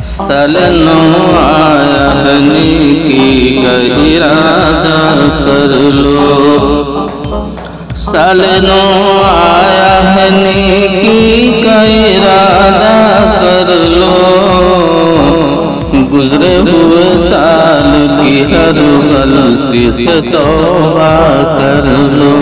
साल नौ आया है नेकी का इरादा कर लो। साल नौ आया है नेकी का इरादा कर लो। गुजरे हुए साल की हर गलती से तौबा कर लो।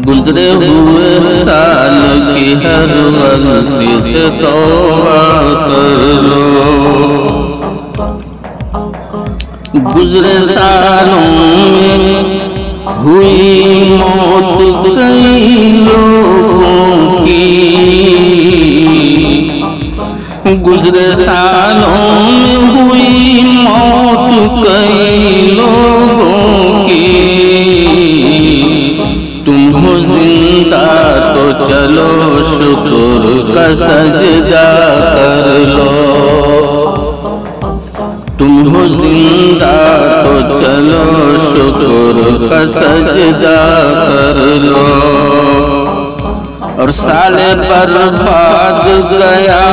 गुजरे हुए साल की हर गलती से तौबा कर लो। गुजरे सालों में हुई मौत कई लोगों की। गुजरे सालों में हुई मौत कई लोगों की। तुम हो जिंदा तो चलो शुक्र का सजदा कर लो। तुम हो जिंदा तो चलो शुक्र का सजदा कर लो। और साले बर्बाद गया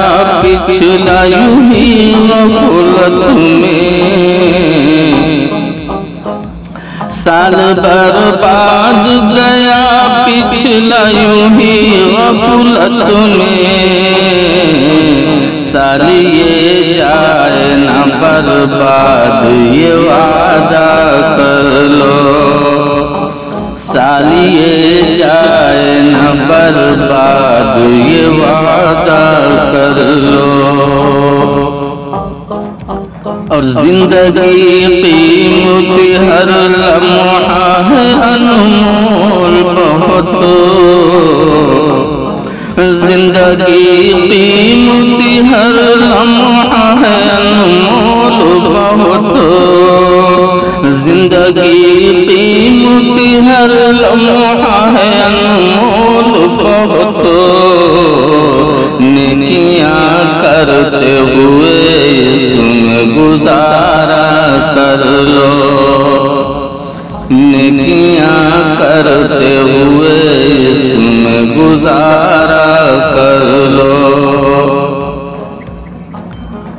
पिछला यूं ही गफलत में। साल बर्बाद गया पिछला यूं ही गफलत में। साल ये जाए ना बर्बाद ये वादा कर लो। साल ये जाए ना बर्बाद ये वादा कर लो। और जिंदगी कीमती हर लम्हा है अनमोल बहुत। जिंदगी कीमती हर लम्हा है अनमोल बहुत। जिंदगी कीमती हर लम्हा है अनमोल बहुत। नेकियां करते हुए इसमें गुजारा कर लो। नेकियां करते हुए इसमें गुजारा कर लो।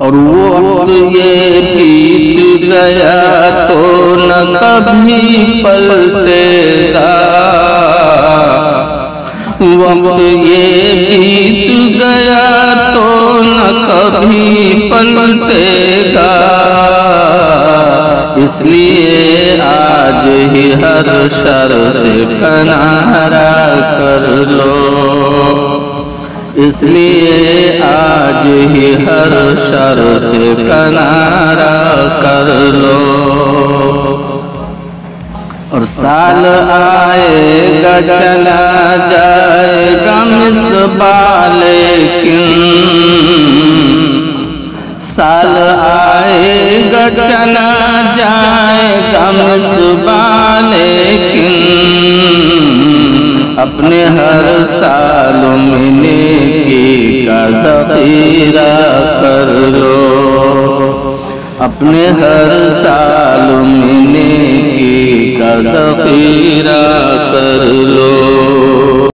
और वो वक्त ये बीत गया तो न कभी पलटेगा। वक्त ये बीत गया तो न कभी पलटेगा। इसलिए आज ही हर शर से किनारा कर लो। इसलिए आज ही हर शर से किनारा कर लो। और साल आएगा चला जाएगा मिसबा लेकिन। साल आएगा चला जाएगा मिसबा लेकिन। अपने हर साल में नेकी का ज़ख़ीरा कर लो। अपने हर साल में नेकी का ज़ख़ीरा कर लो।